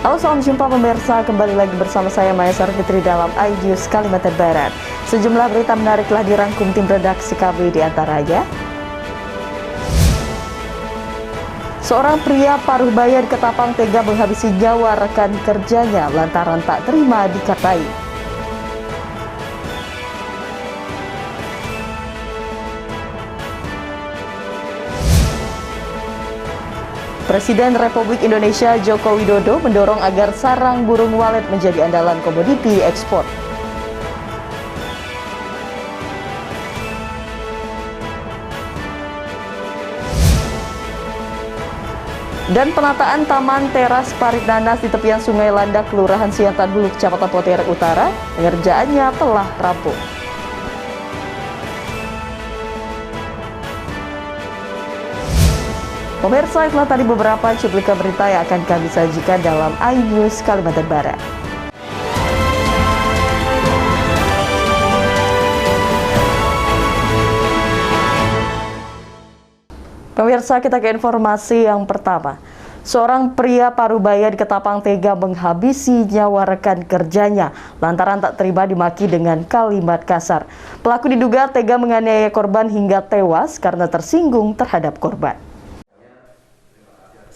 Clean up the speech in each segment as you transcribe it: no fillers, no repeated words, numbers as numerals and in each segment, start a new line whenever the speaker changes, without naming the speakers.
Halo, salam jumpa pemirsa, kembali lagi bersama saya Maya Sarfitri dalam iNews Kalimantan Barat. Sejumlah berita menarik telah dirangkum tim redaksi kami, di antaranya seorang pria paruh baya di Ketapang tega menghabisi nyawa rekan kerjanya lantaran tak terima dikatai. Presiden Republik Indonesia Joko Widodo mendorong agar sarang burung walet menjadi andalan komoditi ekspor. Dan penataan taman teras parit nanas di tepian Sungai Landak, Kelurahan Siantan Hulu, Kecamatan Pontianak Utara, pengerjaannya telah rampung. Pemirsa, itulah tadi beberapa cuplikan berita yang akan kami sajikan dalam iNews Kalimantan Barat. Pemirsa, kita ke informasi yang pertama. Seorang pria paruh baya di Ketapang tega menghabisi nyawa rekan kerjanya lantaran tak terima dimaki dengan kalimat kasar. Pelaku diduga tega menganiaya korban hingga tewas karena tersinggung terhadap korban.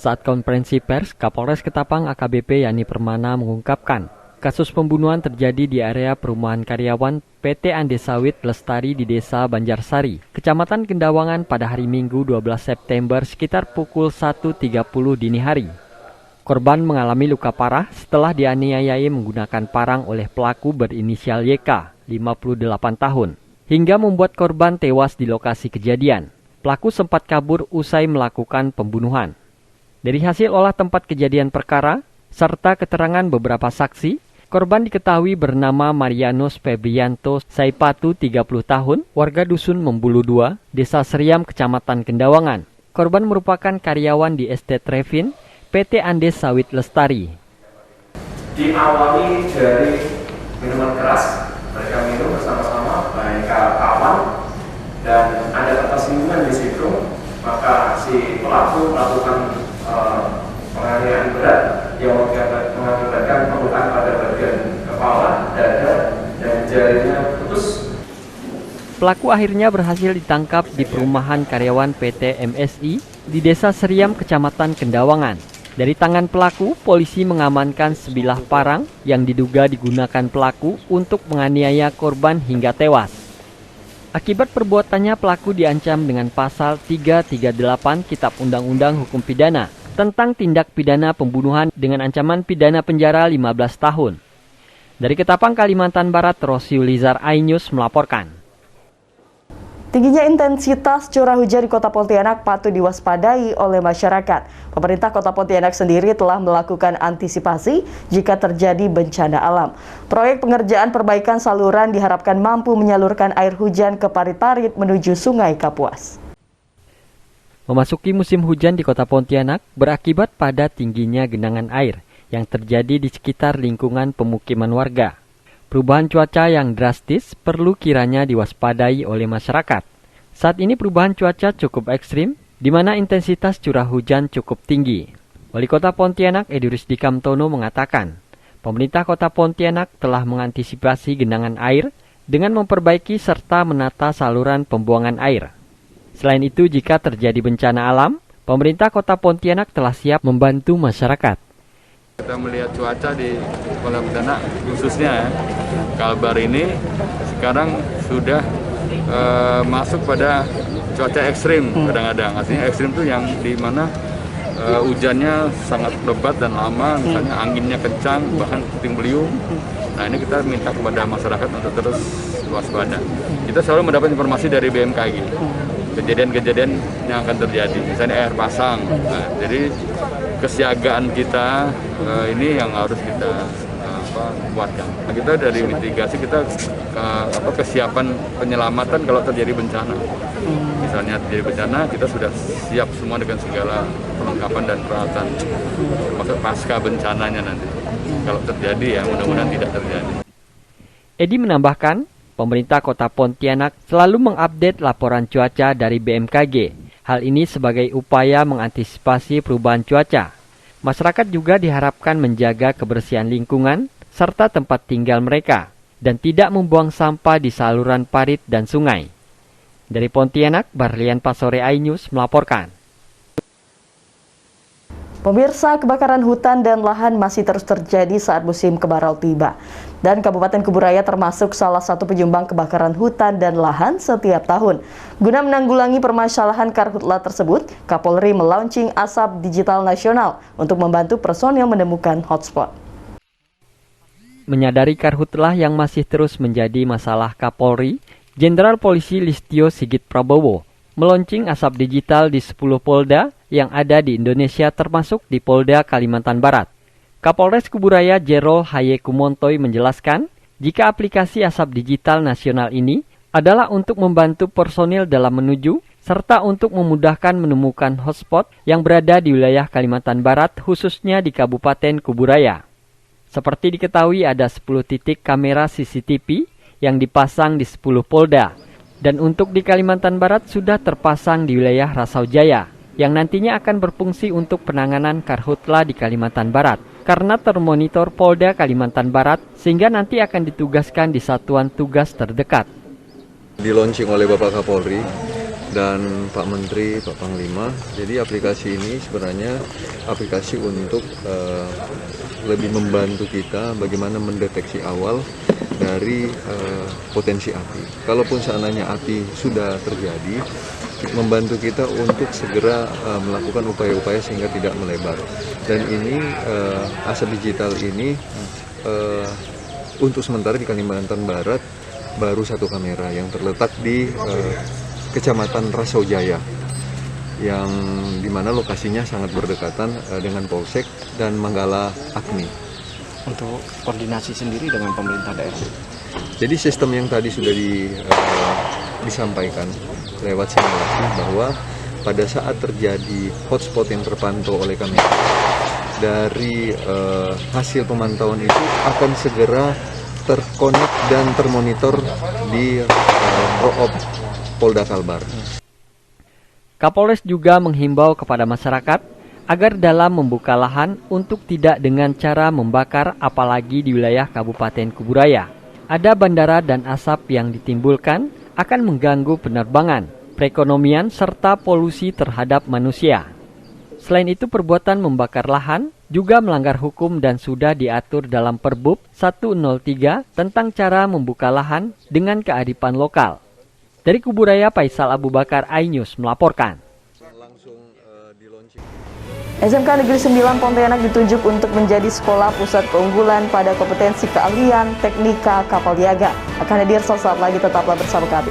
Saat konferensi pers, Kapolres Ketapang AKBP Yani Permana mengungkapkan, kasus pembunuhan terjadi di area perumahan karyawan PT Andesawit Lestari di Desa Banjarsari, Kecamatan Kendawangan pada hari Minggu 12 September sekitar pukul 1.30 dini hari. Korban mengalami luka parah setelah dianiayai menggunakan parang oleh pelaku berinisial YK, 58 tahun, hingga membuat korban tewas di lokasi kejadian. Pelaku sempat kabur usai melakukan pembunuhan. Dari hasil olah tempat kejadian perkara, serta keterangan beberapa saksi, korban diketahui bernama Marianus Febrianto Saipatu, 30 tahun, warga Dusun Membulu 2, Desa Seriam, Kecamatan Kendawangan. Korban merupakan karyawan di Estate Revin, PT Andes Sawit Lestari.
Diawali dari minuman keras, mereka minum bersama-sama, banyak kawan, dan ada ketersinggungan di situ, maka si pelaku melakukan penganiayaan berat yang mengakibatkan pelukan pada bagian kepala, dada, dan jarinya putus.
Pelaku akhirnya berhasil ditangkap di perumahan karyawan PT MSI di Desa Seriam, Kecamatan Kendawangan. Dari tangan pelaku, polisi mengamankan sebilah parang yang diduga digunakan pelaku untuk menganiaya korban hingga tewas. Akibat perbuatannya, pelaku diancam dengan pasal 338 Kitab Undang-Undang Hukum Pidana tentang tindak pidana pembunuhan dengan ancaman pidana penjara 15 tahun. Dari Ketapang, Kalimantan Barat, Rosiulizar, iNews melaporkan.
Tingginya intensitas curah hujan di Kota Pontianak patut diwaspadai oleh masyarakat. Pemerintah Kota Pontianak sendiri telah melakukan antisipasi jika terjadi bencana alam. Proyek pengerjaan perbaikan saluran diharapkan mampu menyalurkan air hujan ke parit-parit menuju Sungai Kapuas.
Memasuki musim hujan di Kota Pontianak berakibat pada tingginya genangan air yang terjadi di sekitar lingkungan pemukiman warga. Perubahan cuaca yang drastis perlu kiranya diwaspadai oleh masyarakat. Saat ini perubahan cuaca cukup ekstrim, di mana intensitas curah hujan cukup tinggi. Wali Kota Pontianak Edi Rusdi Kamtono mengatakan, pemerintah Kota Pontianak telah mengantisipasi genangan air dengan memperbaiki serta menata saluran pembuangan air. Selain itu, jika terjadi bencana alam, pemerintah Kota Pontianak telah siap membantu masyarakat.
Kita melihat cuaca di Kota Pontianak khususnya Kalbar ini sekarang sudah masuk pada cuaca ekstrim kadang-kadang. Artinya ekstrim itu yang di mana hujannya sangat lebat dan lama, misalnya anginnya kencang, bahkan puting beliung. Nah, ini kita minta kepada masyarakat untuk terus waspada. Kita selalu mendapat informasi dari BMKG. Kejadian-kejadian yang akan terjadi, misalnya air pasang. Nah, jadi kesiagaan kita ini yang harus kita kuatkan. Nah, kita dari mitigasi kita kesiapan penyelamatan kalau terjadi bencana. Misalnya terjadi bencana, kita sudah siap semua dengan segala perlengkapan dan peralatan. Maksud pasca bencananya nanti. Kalau terjadi ya mudah-mudahan tidak terjadi.
Edi menambahkan, pemerintah Kota Pontianak selalu mengupdate laporan cuaca dari BMKG. Hal ini sebagai upaya mengantisipasi perubahan cuaca. Masyarakat juga diharapkan menjaga kebersihan lingkungan serta tempat tinggal mereka dan tidak membuang sampah di saluran parit dan sungai. Dari Pontianak, Barlian Pasore iNews melaporkan.
Pemirsa, kebakaran hutan dan lahan masih terus terjadi saat musim kemarau tiba. Dan Kabupaten Kuburaya termasuk salah satu penyumbang kebakaran hutan dan lahan setiap tahun. Guna menanggulangi permasalahan karhutla tersebut, Kapolri melaunching Asap Digital Nasional untuk membantu personil menemukan hotspot.
Menyadari karhutlah yang masih terus menjadi masalah Kapolri, Jenderal Polisi Listio Sigit Prabowo meluncing asap digital di 10 Polda yang ada di Indonesia termasuk di Polda Kalimantan Barat. Kapolres Kuburaya Jerol Haye Kumontoy menjelaskan jika aplikasi asap digital nasional ini adalah untuk membantu personil dalam menuju serta untuk memudahkan menemukan hotspot yang berada di wilayah Kalimantan Barat khususnya di Kabupaten Kuburaya. Seperti diketahui ada 10 titik kamera CCTV yang dipasang di 10 Polda. Dan untuk di Kalimantan Barat sudah terpasang di wilayah Rasau Jaya yang nantinya akan berfungsi untuk penanganan karhutla di Kalimantan Barat karena termonitor Polda Kalimantan Barat sehingga nanti akan ditugaskan di satuan tugas terdekat.
Dilaunching oleh Bapak Kapolri dan Pak Menteri, Pak Panglima. Jadi aplikasi ini sebenarnya aplikasi untuk lebih membantu kita bagaimana mendeteksi awal dari potensi api. Kalaupun seandainya api sudah terjadi, membantu kita untuk segera melakukan upaya-upaya sehingga tidak melebar. Dan ini asap digital ini untuk sementara di Kalimantan Barat baru satu kamera yang terletak di Kecamatan Rasau Jaya, yang dimana lokasinya sangat berdekatan dengan Polsek dan Manggala Agni.
Untuk koordinasi sendiri dengan pemerintah daerah.
Jadi sistem yang tadi sudah disampaikan lewat simulasi bahwa pada saat terjadi hotspot yang terpantau oleh kamera, dari hasil pemantauan itu akan segera terkonek dan termonitor di Roop Polda Kalbar.
Kapolres juga menghimbau kepada masyarakat agar dalam membuka lahan untuk tidak dengan cara membakar apalagi di wilayah Kabupaten Kuburaya. Ada bandara dan asap yang ditimbulkan akan mengganggu penerbangan, perekonomian, serta polusi terhadap manusia. Selain itu perbuatan membakar lahan juga melanggar hukum dan sudah diatur dalam Perbup 103 tentang cara membuka lahan dengan kearifan lokal. Dari Kuburaya, Faisal Abu Bakar iNews melaporkan.
SMK Negeri 9 Pontianak ditunjuk untuk menjadi sekolah pusat keunggulan pada kompetensi keahlian teknika kapal niaga. Akan hadir sesaat lagi, tetaplah bersama kami.